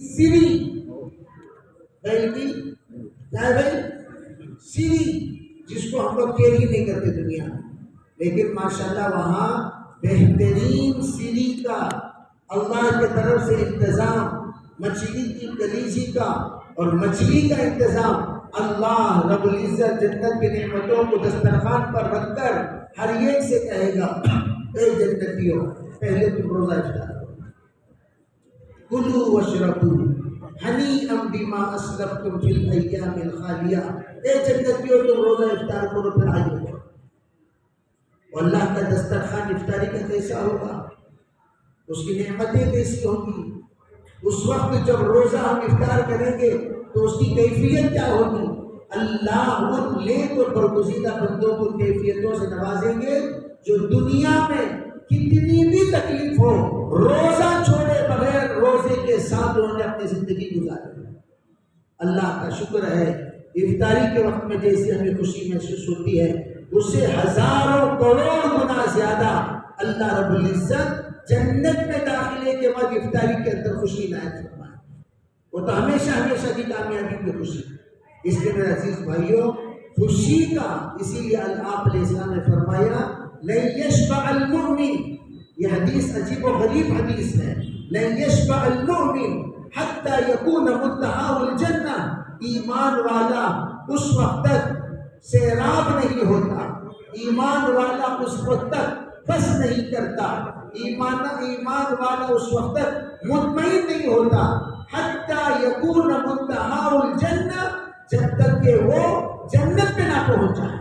سیری بیل کی کیا ہے بھائی؟ سیری، جس کو ہم لوگ کیئر ہی نہیں کرتے دنیا میں، لیکن ماشاءاللہ وہاں بہترین سیری کا اللہ کی طرف سے انتظام، مچھلی کی کلیجی کا اور مچھلی کا انتظام، اللہ رب العزت جنت کی نعمتوں کو دسترخوان پر رکھ کر ہر ایک سے کہے گا اے جنتیوں، پہلے تم روزہ افطار کرو، کلوا واشربوا ہنیئا بما اسلفتم فی الایام الخالیہ، اے جنتیوں تم روزہ افطار کرو پھر آگے بڑھو۔ اللہ کا دسترخوان افطاری کا کیسا ہوگا، اس کی نعمتیں کیسی ہوں گی، اس وقت جب روزہ ہم افطار کریں گے تو اس کی کیفیت کیا ہوگی؟ اللہ ان نیک اور برگزیدہ بندوں کو کیفیتوں سے نوازیں گے جو دنیا میں کتنی بھی تکلیف ہو روزہ چھوڑے بغیر روزے کے ساتھ انہوں نے اپنی زندگی گزاری۔ اللہ کا شکر ہے افطاری کے وقت میں جیسے ہمیں خوشی محسوس ہوتی ہے اس سے ہزاروں کروڑ گنا زیادہ اللہ رب العزت جنت میں داخلے کے بعد افطاری کے اندر خوشی عنایت فرمائے، وہ تو ہمیشہ ہمیشہ کی کامیابی کی خوشی۔ اس لیے میرے عزیز بھائیوں، خوشی کا اسی لیے آپ علیہ السلام نے فرمایا لن یشبع المؤمن، یہ حدیث عجیب و غریب حدیث ہے، لن یشبع المؤمن حتی یکون منتہاہ الجنہ، ایمان والا اس وقت تک سیراب نہیں ہوتا، ایمان والا اس وقت تک بس نہیں کرتا، ایمان والا اس وقت تک مطمئن نہیں ہوتا، حتی یکون منتہاہ الجنہ، جب تک کہ وہ جنت پہ نہ پہنچ جائے۔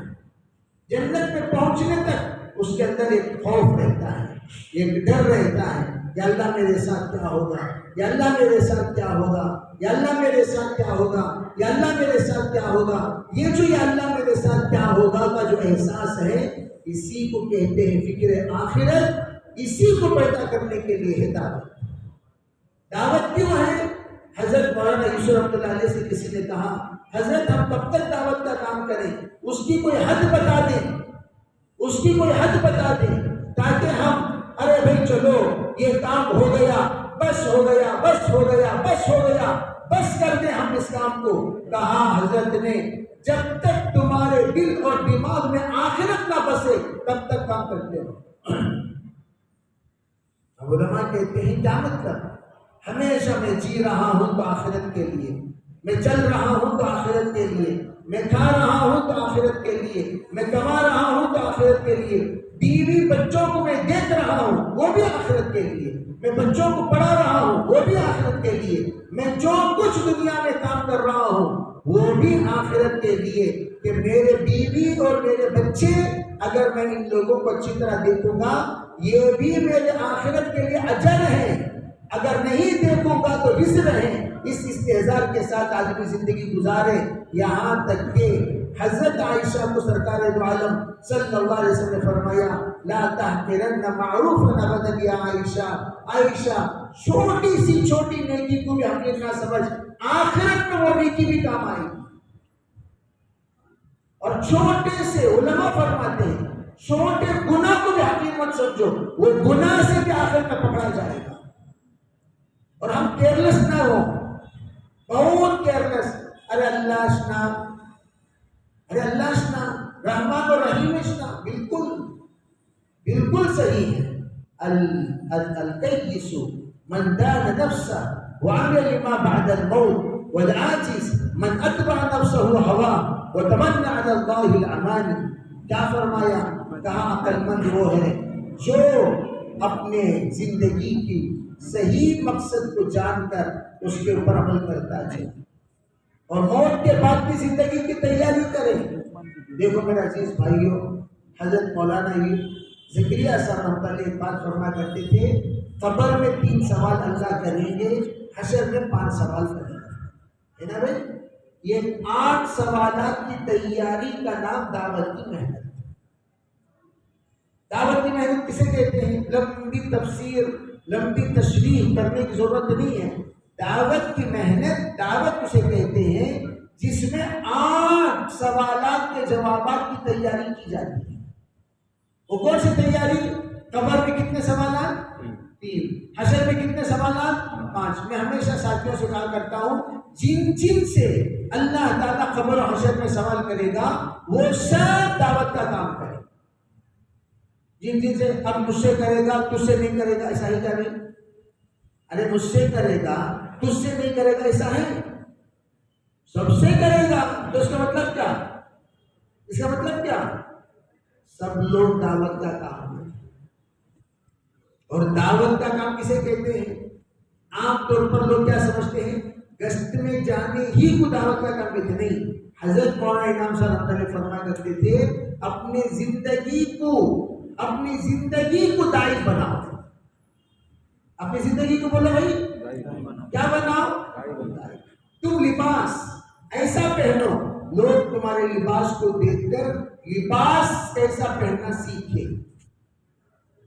جنت پہ پہنچنے تک اس کے اندر ایک خوف رہتا ہے، ایک ڈر رہتا ہے، یا اللہ میرے ساتھ کیا ہوگا، یا اللہ میرے ساتھ کیا ہوگا، یا اللہ میرے ساتھ کیا ہوگا، یا اللہ میرے ساتھ کیا ہوگا۔ یہ جو یا اللہ میرے ساتھ کیا ہوگا کا جو احساس ہے، اسی کو کہتے ہیں فکر آخرت، اسی کو پیدا کرنے کے لیے ہے دعوت۔ دعوت کیوں ہے؟ حضرت مولانا یوسف رحمۃ اللہ علیہ سے کسی نے کہا حضرت ہم کب تک دعوت کا کام کریں، اس کی کوئی حد بتا دیں، اس کی کوئی حد بتا دیں تاکہ ہم ارے بھائی چلو یہ کام ہو گیا، بس ہو گیا، بس ہو گیا، بس ہو گیا، بس کر دیں ہم اس کام کو۔ کہا حضرت نے جب تک تمہارے دل اور دماغ میں آخرت نہ بسے تب تک کام کرتے ہو۔ علماء کہتے ہیں کیا مطلب؟ ہمیشہ میں جی رہا ہوں تو آخرت کے لیے، میں چل رہا ہوں تو آخرت کے لیے، میں کھا رہا ہوں تو آخرت کے لیے، میں کما رہا ہوں تو آخرت کے لیے، بیوی بچوں کو میں دیکھ رہا ہوں وہ بھی آخرت کے لیے، میں بچوں کو پڑھا رہا ہوں وہ بھی آخرت کے لیے، میں جو کچھ دنیا میں کام کر رہا ہوں وہ بھی آخرت کے لیے، کہ میرے بیوی اور میرے بچے اگر میں ان لوگوں کو اچھی طرح دیکھوں گا یہ بھی میرے آخرت کے لیے اجر ہے، اگر نہیں دیکھوں گا تو وزر ہے۔ اس استحضار کے ساتھ آدمی زندگی گزارے، یہاں تک کہ حضرت عائشہ کو سرکار دو عالم صلی اللہ علیہ وسلم نے فرمایا لا تحقرن معروفا ابدا یا عائشہ، عائشہ چھوٹی سی چھوٹی نیکی کو بھی حقیر نہ سمجھ، آخرت میں وہ نیکی بھی کام آئے گی۔ اور چھوٹے سے علماء فرماتے ہیں چھوٹے گناہ کو بھی حقیر مت سمجھو، وہ گناہ سے بھی آخرت میں پکڑا جائے گا۔ اور ہم کیئرلیس نہ ہو، بہت کیئرلیس، ارے اللہ اشنا، ارے اللہ اشنا، رحمان اور رحیم اشنا، بالکل صحیح ہے۔ الکیس من دان نفسه وعمل لما بعد الموت والعاجز من اتبع نفسه هواه وتمنى على الله الاماني۔ کیا فرمایا؟ کہا عقل مند وہ ہے جو اپنے زندگی کی صحیح مقصد کو جان کر اس کے اوپر عمل کرتا ہے اور موت کے بعد کی زندگی کی تیاری کرے۔ دیکھو میرے عزیز بھائیوں، حضرت مولانا زکریا صاحب رحمۃ اللہ ایک بات فرما کرتے تھے، قبر میں 3 سوال اللہ کریں گے، حشر میں 5 سوال کریں گے، ہے نا بھائی؟ یہ 8 سوالات کی تیاری کا نام دعوت کی محنت۔ دعوت کی محنت کسے کہتے ہیں؟ لمبی تفسیر، لمبی تشریح کرنے کی ضرورت نہیں ہے۔ دعوت کی محنت، دعوت اسے کہتے ہیں جس میں 8 سوالات کے جوابات کی تیاری کی جاتی ہے۔ وہ کون سی تیاری؟ قبر میں کتنے سوالات؟ 3. حشر میں کتنے سوالات؟ 5. میں ہمیشہ ساتھیوں سے کہا کرتا ہوں جن جن سے اللہ تعالیٰ قبر و حشر میں سوال کرے گا وہ سب دعوت کا کام کرے. جن جن سے اب مجھ سے کرے گا تجھ سے نہیں کرے گا ایسا ہی کیا نہیں؟ ارے مجھ سے کرے گا تجھ سے نہیں کرے گا ایسا ہے؟ سب سے کرے گا. تو اس کا مطلب کیا؟ اس کا مطلب کیا؟ سب لوگ دعوت کا کام ہے. اور دعوت کا کام کسے کہتے ہیں؟ عام طور پر لوگ کیا سمجھتے ہیں؟ گشت میں جانے ہی کو دعوت کا کام کہتے نہیں. حضرت مولانا انعام صاحب رحمۃ اللہ علیہ فرمایا کرتے تھے اپنی زندگی کو داعی بناؤ. اپنی زندگی کو بولو بھائی کیا بناؤ؟ تم لباس ایسا پہنو لوگ تمہارے لباس کو دیکھ کر لباس ایسا پہننا سیکھے.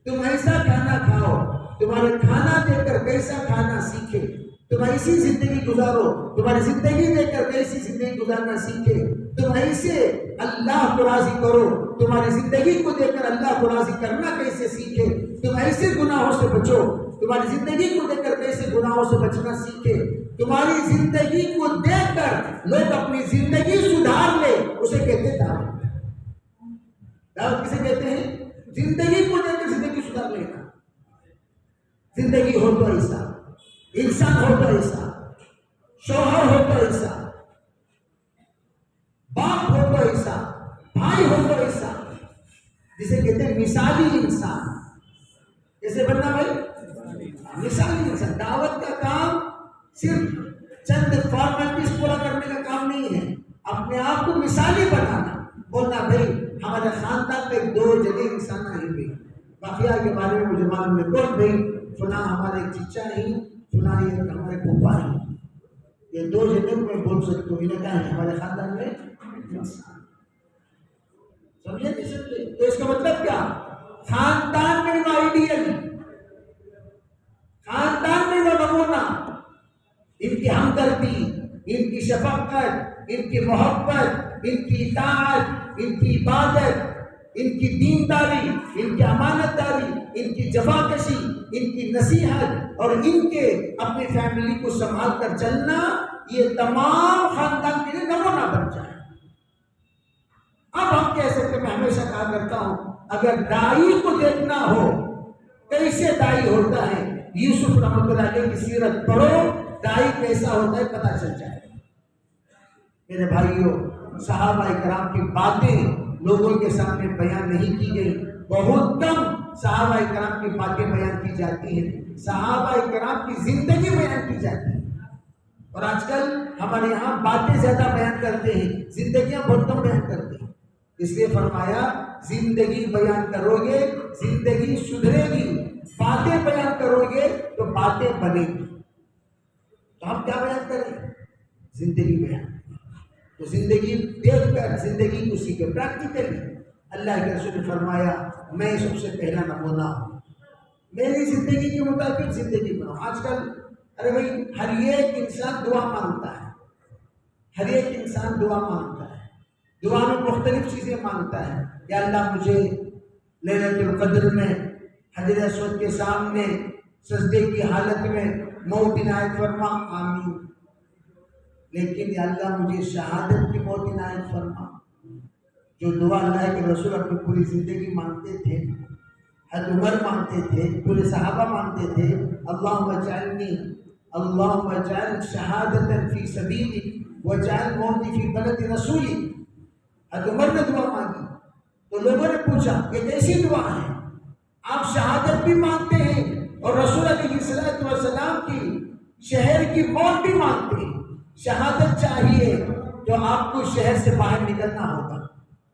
تم ایسا کھانا کھاؤ تمہارے کھانا دیکھ کر کیسا کھانا سیکھے. تم ایسی زندگی گزارو تمہاری زندگی دیکھ کر کیسی زندگی گزارنا سیکھے. تم ایسے اللہ کو راضی کرو تمہاری زندگی کو دیکھ کر اللہ کو راضی کرنا کیسے سیکھے. تم ایسے گناہوں سے بچو تمہاری زندگی کو دیکھ کر کیسے گناہوں سے بچنا سیکھے. تمہاری زندگی کو دیکھ کر لوگ اپنی زندگی سدھار لے اسے کہتے ہیں دعوت. دعوت کسے کہتے ہیں؟ زندگی کو دیکھ کر زندگی سدھار لینا. زندگی ہو تو ایسا, انسان ہو تو ایسا, شوہر ہو تو ایسا, باپ ہو تو ایسا, بھائی ہو تو ایسا, جسے کہتے ہیں مثالی انسان. کیسے بننا بھائی؟ مثالی انسان. دعوت کا کام صرف چند فارمیلٹیز پورا کرنے کا کام نہیں ہے, اپنے آپ کو مثالی بنانا. بولنا بھائی ہمارے خاندان میں 2 جگہ انسان نہیں ہوئی, باقیہ کے بارے میں مجھے معلوم ہے. کون بھائی؟ فلاں ہمارے چچا نہیں, فلاں یہ ہمارے پھوپھا نہیں. یہ 2 جگہ میں بول سکتا ہوں انہیں کیا ہے ہمارے خاندان میں انسان. سمجھے نہیں سمجھے؟ تو اس کا مطلب کیا؟ خاندان میں وہ آئیڈیل, خاندان میں وہ نمونہ, ان کی ہمدردی, ان کی شفقت, ان کی محبت, ان کی اطاعت, ان کی عبادت, ان کی دینداری, ان کی امانت داری, ان کی جفاکشی, ان کی نصیحت اور ان کے اپنی فیملی کو سنبھال کر چلنا, یہ تمام خاندان کے لیے نمونہ بن جائے. اب ہم کہہ سکتے, میں ہمیشہ کہا کرتا ہوں اگر دائی کو دیکھنا ہو کیسے دائی ہوتا ہے, یوسف رحمۃ اللہ علیہ کی سیرت پڑھو, دائی کیسا ہوتا ہے پتہ چل جائے. میرے بھائیوں, صحابہ کرام کی باتیں لوگوں کے سامنے بیان نہیں کی گئی. بہت کم صحابہ کرام کی باتیں بیان کی جاتی ہیں, صحابہ کرام کی زندگی بیان کی جاتی ہے. اور آج کل ہمارے یہاں باتیں زیادہ بیان کرتے ہیں, زندگیاں بہت کم بیان کرتے ہیں. اس لیے فرمایا زندگی بیان کرو گے زندگی سدھرے گی, باتیں بیان کرو گے تو باتیں بنے گی. تو ہم کیا بیان کریں؟ زندگی بیان. تو زندگی دیکھ کر زندگی کو سیکھے پریکٹیکلی. اللہ کے رسول نے فرمایا میں سب سے پہلا نمونہ ہوں, میری زندگی کے مطابق زندگی بناؤ. آج کل ارے بھائی ہر ایک انسان دعا مانگتا ہے, ہر ایک انسان دعا مانگتا ہے, دعا میں مختلف چیزیں مانگتا ہے. یا اللہ مجھے لیلۃ القدر میں حجر اسود کے سامنے سجدے کی حالت میں موت عنایت فرما, آمین. لیکن یا اللہ مجھے شہادت کی موت عنایت فرما. جو دعا اللہ کے رسول اپنی پوری زندگی مانگتے تھے, حضرت عمر مانگتے تھے, پورے صحابہ مانگتے تھے, اللہم اجعل شہادتا فی سبیلک واجعل موتی فی بلد رسولک. حضرت عمر نے دعا مانگی تو لوگوں نے پوچھا یہ کیسی دعا ہے, آپ شہادت بھی مانگتے ہیں اور رسول علیہ السلام کی شہر کی موت بھی مانگتے ہیں. شہادت چاہیے تو آپ کو شہر سے باہر نکلنا ہوگا,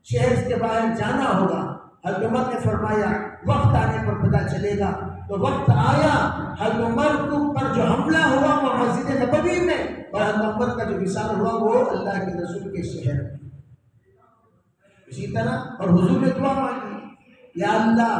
شہر سے باہر جانا ہوگا. حضرت عمر نے فرمایا وقت آنے پر پتہ چلے گا. تو وقت آیا, حضرت عمر پر جو حملہ ہوا وہ مسجد نبوی میں, اور حضرت عمر کا جو وصال ہوا وہ اللہ کے رسول کے شہر میں. اسی طرح اور حضور نے دعا مانگی, یا اللہ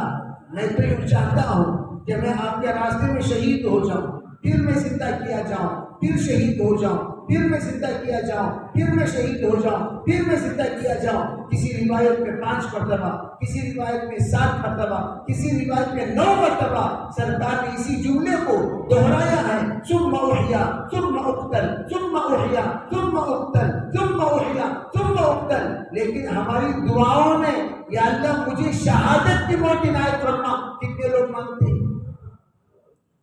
میں تو یہ چاہتا ہوں کہ میں آپ کے راستے میں شہید ہو جاؤں, پھر میں زندہ کیا جاؤں, پھر شہید ہو جاؤں، پھر میں زندہ کیا جاؤں، پھر میں شہید ہو جاؤں، پھر میں زندہ کیا جاؤں۔ کسی روایت میں 5 مرتبہ، کسی روایت میں 7 مرتبہ، کسی روایت میں 9 مرتبہ سرکار نے اسی جملے کو دہرایا ہے، ثم احیا ثم اقتل ثم احیا ثم اقتل ثم احیا ثم اقتل۔ لیکن ہماری دعاؤں میں یا اللہ مجھے شہادت کی موت عنایت فرما کتنے لوگ مانگتے ہیں؟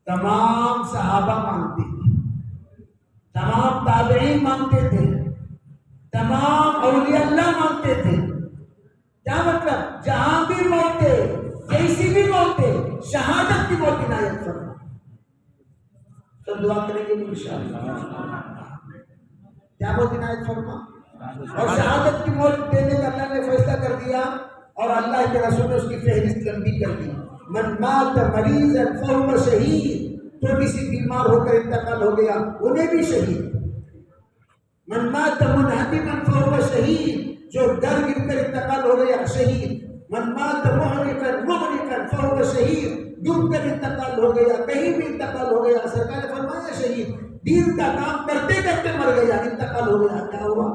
تمام صحابہ مانگتے تھے، تمام تابعین مانگتے تھے، تمام اولیاء اللہ مانگتے تھے۔ کیا مطلب؟ جہاں بھی موت ہے، کیسی بھی موت ہے، شہادت کی موت عنایت فرما۔ سب دعا کریں گے انشاءاللہ، کیا موت عنایت فرما؟ اور شہادت کی موت دینے کا اللہ نے فیصلہ کر دیا، اور اللہ کے رسول نے اس کی فہرست لمبی کر دی۔ من مات مریضا فهو شہید، تھوڑی سی بیمار ہو کر انتقال ہو گیا انہیں بھی شہید۔ من مات منہدما فهو شہید، جو ڈر گر کر انتقال ہو گیا شہید۔ من مات محرقا فهو شہید، ڈوب کر انتقال ہو گیا، کہیں بھی انتقال ہو گیا۔ سرکار نے فرمایا شہید دین کا کام کرتے کرتے مر گیا، انتقال ہو گیا، کیا ہوا؟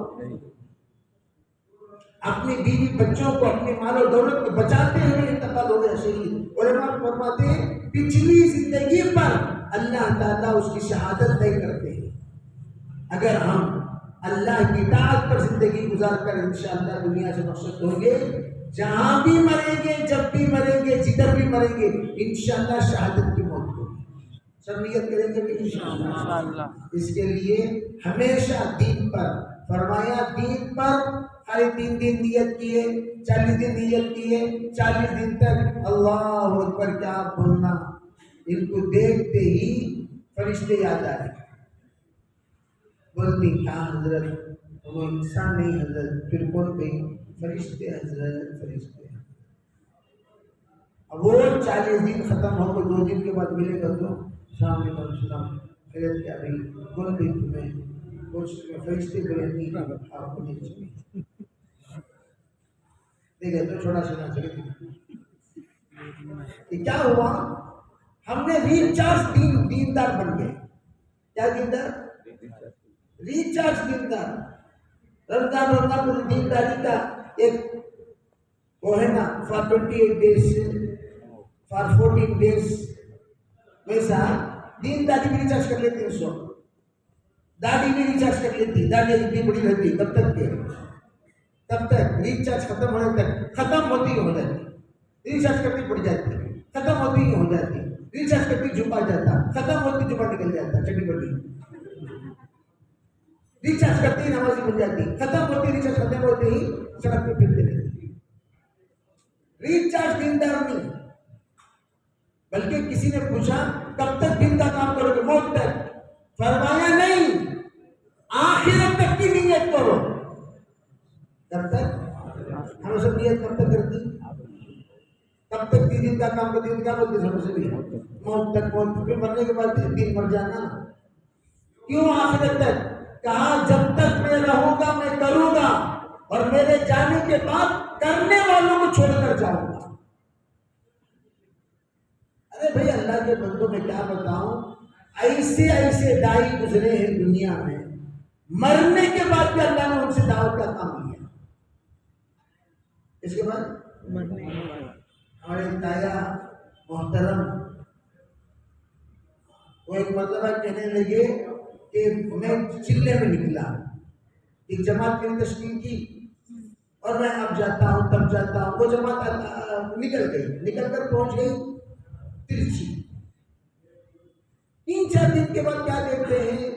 اپنی بیوی بچوں کو، اپنی مال و دولت کو بچاتے ہوئے انتقال ہو گیا شہید۔ علماء فرماتے ہیں پچھلی زندگی پر اللہ تعالیٰ اس کی شہادت نہیں کرتے ہیں۔ اگر ہم اللہ کی اطاعت پر زندگی گزار کر انشاءاللہ دنیا سے رخصت ہوں گے، جہاں بھی مریں گے، جب بھی مریں گے، جدھر بھی مریں گے، انشاءاللہ شہادت کی موت ہوگی۔ سب نیت کریں گے کہ انشاءاللہ۔ اس کے لیے ہمیشہ دین پر، فرمایا دین پر خالی 3 دن نیت کیے، 40 دن نیت کیے، 40 دن تک اللہ اکبر کیا بولنا، ان کو دیکھتے ہی فرشتے یاد آئے، بولتی کیا حضرت وہ انسان نہیں حضرت، پھر کون گئی؟ فرشتے حضرت، فرشتے۔ اب وہ 40 دن ختم ہو کے 2 دن کے بعد ملے گا تو السلام علیکم، السلام، خیریت کیا بھائی، کون گئی تمہیں؟ فرشتے بولے نہیں آپ کو نہیں چاہیے، دیکھے تو چھوٹا سا چلے۔ کیا ہوا؟ ہم نے ریچارج دیندار بن گئے۔ کیا دیندار؟ ریچارج دیندار۔ رمضان کو دینداری کا ایک وہ ہے نا، فار 28 days، فار 14 days، ویسا دینداری بھی ریچارج کر لیتے ہیں۔ سو داڑھی بھی ریچارج کر لیتی، داڑھی اتنی بڑی رہتی کب تک کے، تب تک ریچارج ختم ہونے تک، ختم ہوتی ہی ہو جاتی، ریچارج کرتی پڑ جاتی، ختم ہوتی ہی ہو جاتی، ریچارج کرتی جھپا جاتا، ختم ہوتی جھپا نکل جاتا، چٹی بڑی، ریچارج کرتی ہی نمازی بن جاتی، ختم ہوتی ریچارج ختم ہوتے ہی سڑک پہ پھرتے رہتی۔ ریچارج دیندار نہیں، بلکہ کسی نے پوچھا کب تک دین کا کام کرو گے؟ موت تک۔ فرمایا نہیں، آخرت تک کی نیت کرو۔ کب تک؟ ہم سب نیت کب تک کرتی؟ کب تک دین کا کام کرتی؟ کیا بولتے ہیں سب سے بھی؟ موت تک۔ موت پھر مرنے کے بعد دین مر جانا، کیوں آخرت تک؟ کہا جب تک میں رہوں گا میں کروں گا، اور میرے جانے کے بعد کرنے والوں کو چھوڑ کر جاؤں گا۔ ارے بھائی اللہ کے بندوں میں کیا بتاؤں، ایسے ایسے دائی گزرے ہیں دنیا میں، مرنے کے بعد بھی اللہ نے ان سے دعوت کا کام لیا۔ اس کے بعد ہمارے تایا محترم وہ ایک مرتبہ کہنے لگے کہ میں چلے میں نکلا، ایک جماعت کی تشکیل کی، اور میں اب جاتا ہوں تب جاتا ہوں۔ وہ جماعت نکل گئی، نکل کر پہنچ گئی ترچی۔ 3-4 دن کے بعد کیا دیکھتے ہیں،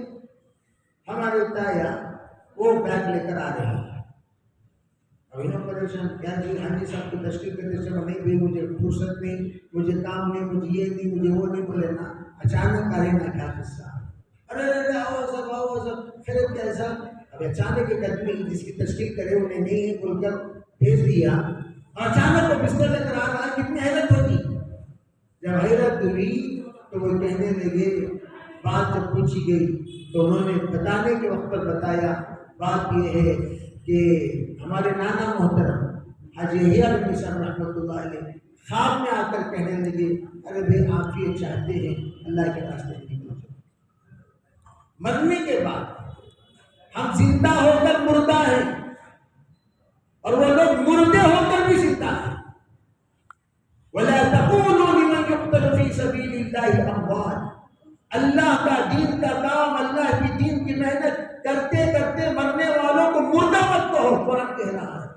ہمارے تایا وہ بیگ لے کر آ رہے ہیں۔ ابھی نا پریشان، کیا جی حاجی صاحب کی تشکیل کرتے سے نہیں بھی، مجھے فرصت نہیں، مجھے کام نہیں، مجھے یہ نہیں، مجھے وہ نہیں، بولے نا اچانک آ رہے نا، کیا قصہ؟ ارے آؤ سب، آؤ سب، خیریت کیا ہے صاحب؟ اب اچانک ایک آدمی جس کی تشکیل کرے انہیں نہیں ہے بول کر بھیج دیا، اور اچانک وہ بستر لے کر آ رہا ہے، کتنی حیرت ہوگی۔ جب حیرت ہوئی تو وہ کہنے لگے، بات جب پوچھی گئی تو انہوں نے بتانے کے وقت پر بتایا، بات یہ ہے کہ ہمارے نانا محترم حاجی یحییٰ بن صاحب رحمۃ اللہ علیہ خواب میں آ کر کہنے لگے، ارے بھائی آپ یہ چاہتے ہیں اللہ کے راستے میں نکلو، مرنے کے بعد ہم زندہ ہو کر مردہ ہیں اور وہ لوگ مردے ہو کر بھی زندہ ہیں. وَلَا تَقُولُوا لِمَنْ يُقْتَلُ فِي سَبِيلِ اللَّهِ أَمْوَاتٌ. اللہ کا دین کا کام، اللہ کی دین کی محنت کرتے کرتے مرنے والوں کو مردہ مت کہو. قرآن کہہ رہا ہے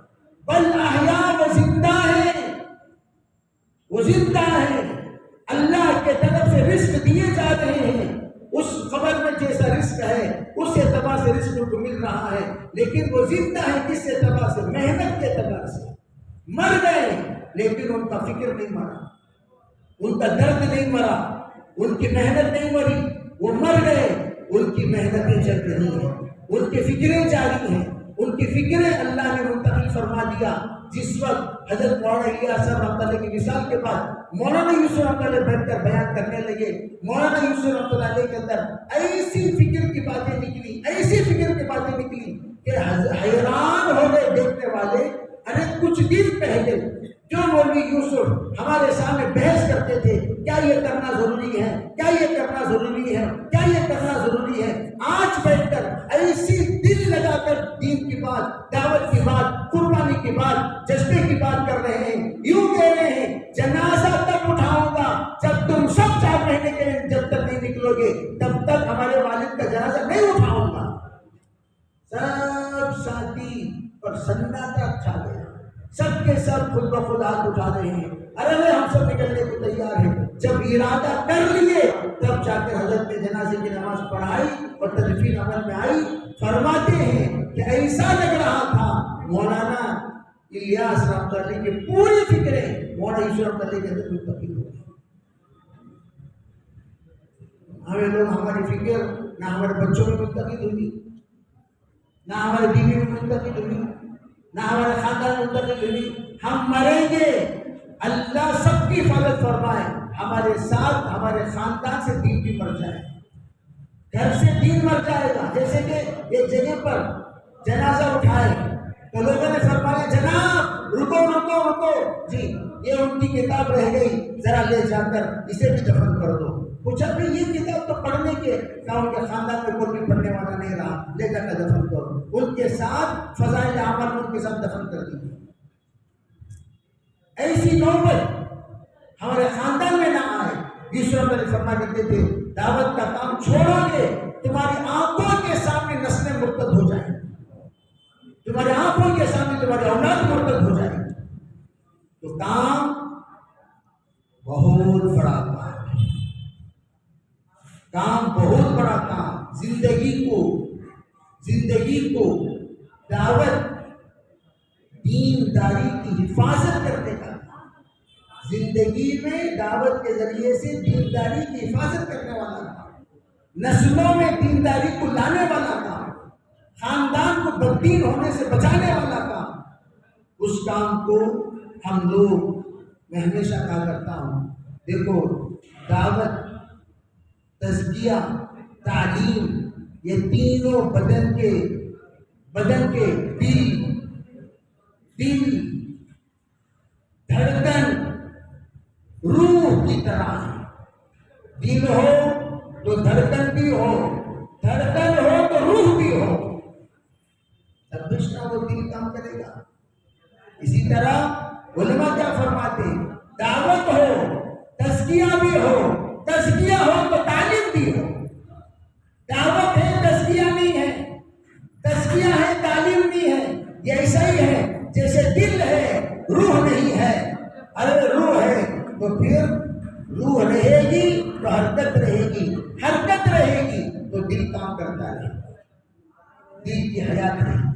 بل احیاء، وہ زندہ ہیں، وہ زندہ ہیں، اللہ کے طرف سے رزق دیے جا رہے ہیں. اس قبر میں جیسا رزق ہے اس اعتبار سے رزق کو مل رہا ہے، لیکن وہ زندہ ہے کس اعتبار سے؟ محنت کے اعتبار سے. مر گئے لیکن ان کا فکر نہیں مرا، ان کا درد نہیں مرا، ان کی محنت نہیں مری. وہ مر گئے، ان کی محنتیں چل رہی ہیں، ان کی فکریں جاری ہیں. ان کی فکریں اللہ نے منتقل فرما دیا. جس وقت حضرت مولانا الیاس صاحب رحمۃ اللہ کی مثال کے بعد مولانا یوسف رحمۃ اللہ بیٹھ کر بیان کرنے لگے، مولانا یوسف رحمۃ اللہ علیہ کے اندر ایسی فکر کی باتیں نکلی، ایسی فکر کی باتیں نکلی کہ حیران ہو گئے دیکھنے والے. ارے کچھ دن پہلے جو مولوی یوسف ہمارے سامنے بحث کرتے تھے، کیا یہ کرنا ضروری ہے، کیا یہ کرنا ضروری ہے، کیا یہ کرنا ضروری ہے، آج بیٹھ کر ایسی دل لگا کر دین کی بات، دعوت کی بات، قربانی کی بات، جذبے کی بات کر رہے ہیں. یوں کہہ رہے ہیں جنازہ تب اٹھاؤں گا جب تم سب 4 مہینے کے لیے جب تک نہیں نکلو گے تب تک ہمارے والد کا جنازہ نہیں اٹھاؤں گا. سب ساتھی اور سناٹا چھا گیا، سب کے سب خود بخود ہاتھ اٹھا رہے ہیں. ارے ہم سب نکلنے کو تیار ہیں. جب ارادہ کر لیے تب جا کر حضرت نے جنازے کی نماز پڑھائی اور تدفین عمل میں آئی. فرماتے ہیں کہ ایسا لگ رہا تھا مولانا الیاس رحمۃ اللہ کی پوری فکریں مولانا یوسف رحمۃ اللہ کے اندر منتقل ہو گئی. ہمیں لوگ، ہماری فکر نہ ہمارے بچوں میں منتقل ہوئی، نہ ہمارے بیوی میں منتقل ہوئی، نہ ہمارے خاندان میں منتقل ہوئی. ہم مریں گے، اللہ سب کی حفاظت فرمائے. ہمارے ساتھ ہمارے خاندان سے دین بھی مر جائے، گھر سے دین مر جائے گا. جیسے کہ ایک جگہ پر جنازہ اٹھائے تو لوگوں نے فرمایا جناب رکو رکو رکو، جی یہ ان کی کتاب رہ گئی، ذرا لے جا کر اسے بھی دفن کر دو. پوچھا بھائی یہ کتاب تو پڑھنے کے، کہا ان کے خاندان میں کوئی بھی پڑھنے والا نہیں رہا، لے جا کر دفن کرو. ان کے ساتھ فضائل اعمال میں ان کے ساتھ دفن کر دی. ایسی نوبت ہمارے خاندان میں نہ آئے. یوسف علیہ فرما کرتے تھے دعوت کا کام چھوڑو گے تمہاری آنکھوں کے سامنے نسلیں مرتد ہو جائیں، تمہاری آنکھوں کے سامنے تمہاری اولاد مرتد ہو جائے. تو کام بہت بڑا کام ہے، کام بہت بڑا کام. زندگی کو دعوت دینداری کی حفاظت کرنے کا، زندگی میں دعوت کے ذریعے سے دینداری کی حفاظت کرنے والا کام، نسلوں میں دینداری کو لانے والا کام، خاندان کو بددین ہونے سے بچانے والا کام. اس کام کو ہم لوگ، میں ہمیشہ کہا کرتا ہوں، دیکھو دعوت، تزکیہ، تعلیم، یہ تینوں بدن کے دل، دھڑکن، روح کی طرح ہے. دل ہو تو دھڑکن بھی ہو، دھڑکن ہو تو روح بھی ہو، تب بشنا وہ دل کام کرے گا. اسی طرح علماء کیا فرماتے ہیں، دعوت ہو، تزکیہ بھی ہو، تزکیہ ہو تو تعلیم بھی ہو. دعوت ہے تزکیہ نہیں ہے، تزکیہ ہے تعلیم نہیں ہے. یہ ایسا ہی ہے جیسے دل ہے روح نہیں ہے. ارے روح ہے تو پھر روح رہے گی تو حرکت رہے گی، حرکت رہے گی تو دل کام کرتا رہے گا، دل کی حیات رہے گی.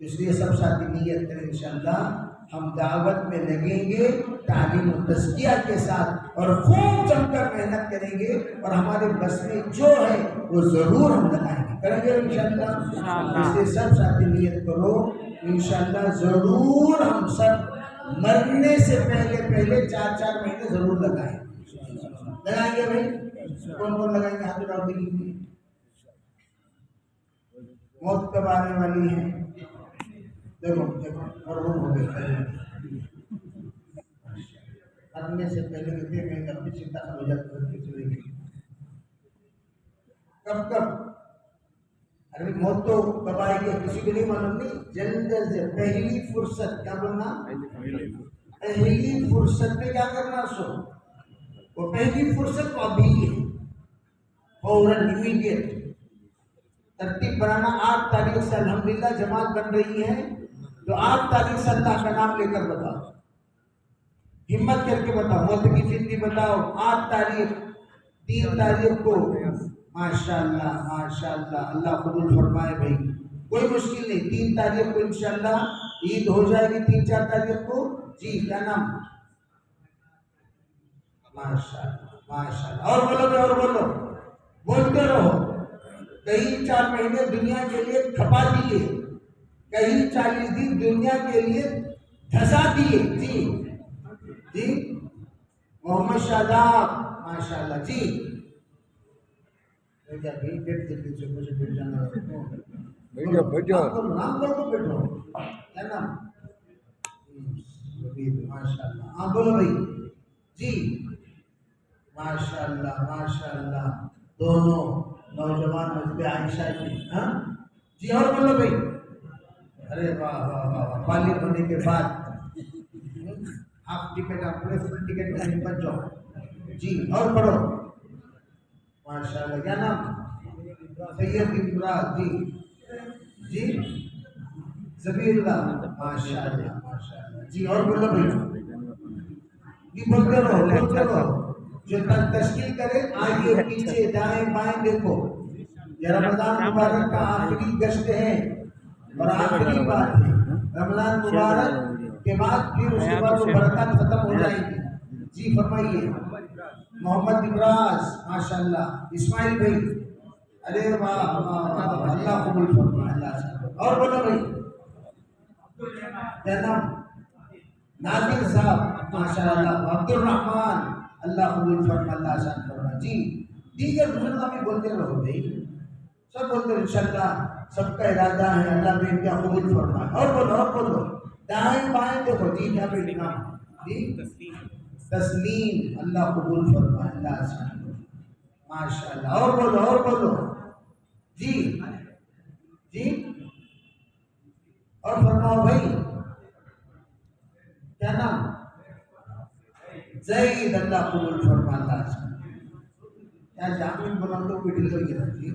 اس لیے سب ساتھی نیت کریں انشاءاللہ ہم دعوت میں لگیں گے تعلیم و تزکیہ کے ساتھ اور خوب جم کر محنت کریں گے اور ہمارے بس میں جو ہے وہ ضرور ہم لگائیں گے، کریں گے انشاءاللہ. اس لیے سب ساتھی نیت کرو انشاءاللہ ضرور ہم سب مرنے سے پہلے 4 مہینے ضرور لگائیں گے بھائی. کون کون لگائیں گے؟ ہاتھ اٹھاؤ دیکھیے. موت کب آنے والی ہے؟ دیکھو مرحوم ہو گئے، مرنے سے پہلے کہتے ہیں اپنی چنتا ہو جاتی ہے. کب ارے موت تو کب آئے گی کسی کو نہیں معلوم. نہیں جلد سے پہلی فرصت کیا بولنا, پہلی فرصت میں کیا کرنا. سو وہ پہلی فرصت تو ابھی ہے, فوراً امیڈیٹ ترتیب بنانا. 8 تاریخ سے الحمدللہ جماعت بن رہی ہے, تو 8 تاریخ سے اللہ کا نام لے کر بتاؤ, ہمت کر کے بتاؤ, موت کی فکری بتاؤ. 8 تاریخ 3 تاریخ کو ماشاءاللہ ماشاءاللہ اللہ قبول فرمائے بھائی, کوئی مشکل نہیں. 3 تاریخ کو انشاءاللہ عید ہو جائے گی, 3-4 تاریخ کو. جی کیا نام, ماشاءاللہ ماشاءاللہ. اور بولو, اور بولو, بولتے رہو. کہیں 4 مہینے دنیا کے لیے کھپا دیے, کہیں 40 دن دنیا کے لیے دھسا دیے. جی جی محمد شاداب ماشاءاللہ. جی نام بولو بیٹھو, کیا نام, ماشاءاللہ. ہاں بولو بھائی. جی ماشاءاللہ ماشاءاللہ. دونوں نوجوان مسجد عائشہ کی. ہاں جی اور بولو بھائی. ارے واہ واہ واہ, بالغ ہونے کے بعد آپ ٹکٹ, اپنے فل ٹکٹ کا بچ جاؤ. جی اور پڑھو ماشاءاللہ. کیا نام, سید امراض. جی جی زبیر اللہ ماشاءاللہ ماشاءاللہ. جی اور بولو بھائی. جی بولتے رہو, بولتے رہو. جو تشکیل کرے آگے پیچھے دائیں بائیں دیکھو. یہ رمضان مبارک کا آخری گشت ہے اور آخری بات ہے. رمضان مبارک کے بعد پھر اس کے بعد وہ برکات ختم ہو جائیں گی. جی فرمائیے. محمد ابراز ماشاءاللہ. اسماعیل بھائی, ارے واہ واہ, اللہ قبول فرمائے. اللہ. اور بولو بھائی. کیا نام, ناظر صاحب ماشاءاللہ. عبد الرحمان, اللہ قبول فرمائے, اللہ آسان فرمائے. جی دیگر بزرگ بھی بولتے رہو بھائی, سب بولتے رہو انشاءاللہ. سب کا ارادہ ہے اللہ بے کیا قبول فرمائے. اور بولو, اور بولو. دائیں بائیں دیکھو. جی کیا بھائی نام, جی تسلیم, اللہ قبول فرمائے, اللہ آسان ماشاءاللہ. اور بولو, اور بولو. جی جی اور فرماؤ بھائی. کیا نام, زید, اللہ قبول فرمائے, اللہ آسان. کیا جامعین بنا تو بیٹھل کر کے رکھتی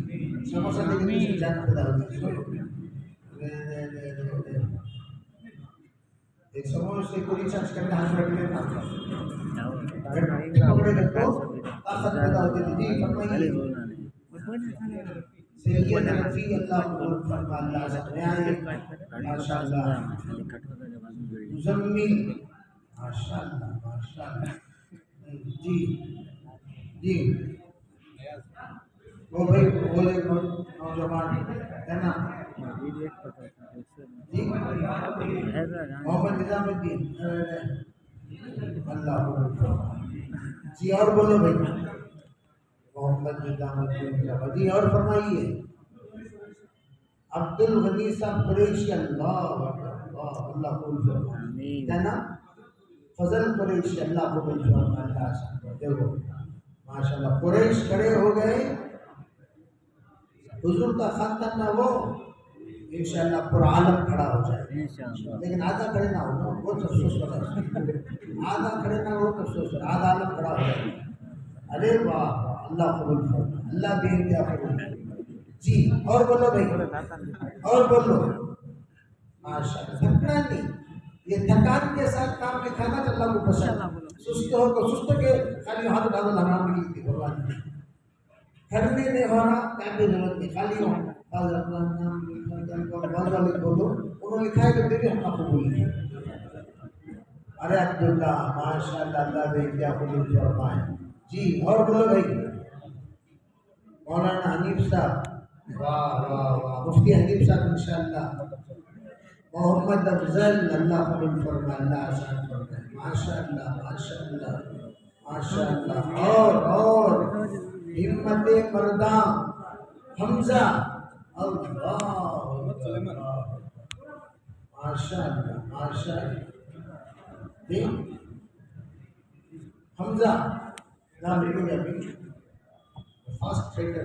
سموسا دیکھنے سے جان پیدا ہوتی. ایک سموسے کو ریچارج کرنے ہاتھ رکھ لینا, پکڑے رکھو, طاقت پیدا ہوتی ہے. جی فرمائیے. سید رفیع, اللہ قبول فرمائے, اللہ آسان ماشاءاللہ. مزمل ماشاءاللہ ماشاءاللہ. جی جی وہ بھائی وہ نوجوان ہے نا, جی محمد نظام الدین, اللہ. جی اور بولو بھائی. محمد نظام الدین. جی اور فرمائیے. عبد الغنی صاحب قریشی, اللہ اللہ قبول فرمائے. ہے نا, فضل قریشی, اللہ قبول فرمائے, اللہ. دیکھو ماشاءاللہ قریش کھڑے ہو گئے. حضور کا خاندان نہ وہ انشاءاللہ پورا عالم کھڑا ہو جائے, لیکن آدھا کھڑے نہ ہو, بہت افسوس کر رہا ہے. آدھا کھڑے نہ ہو تو افسوس کر, آدھا عالم کھڑا ہو جائے. ارے واہ, اللہ قبول فرمائے, اللہ بھی انتہا قبول. جی اور بولو بھائی, اور بولو ماشاءاللہ. تھکنا نہیں, یہ تھکان کے ساتھ کام دکھانا تو اللہ کو پسند. سست ہو تو سست کے خالی ہاتھ ڈالو, حرام نہیں کی بھگوان. کرنے میں ہو رہا کام کی ضرورت نہیں, خالی ہو بولو. انہوں نے لکھا ہے کہ دیکھیں ہم قبول نہیں. ارے عبداللہ ماشاءاللہ, اللہ بے کیا قبول فرمائے. جی اور بولو بھائی. مولانا حنیف صاحب, واہ واہ واہ, مفتی حنیف صاحب انشاءاللہ. محمد افضل, اللہ قبول فرمائے, اللہ آسان فرمائے, ماشاءاللہ ماشاءاللہ ماشاءاللہ. اور ہمت مرداں حمزہ, اللہ ماشاءاللہ ماشاءاللہ. جی حمزہ نام لکھیں گے ابھی, فاسٹ ٹریکر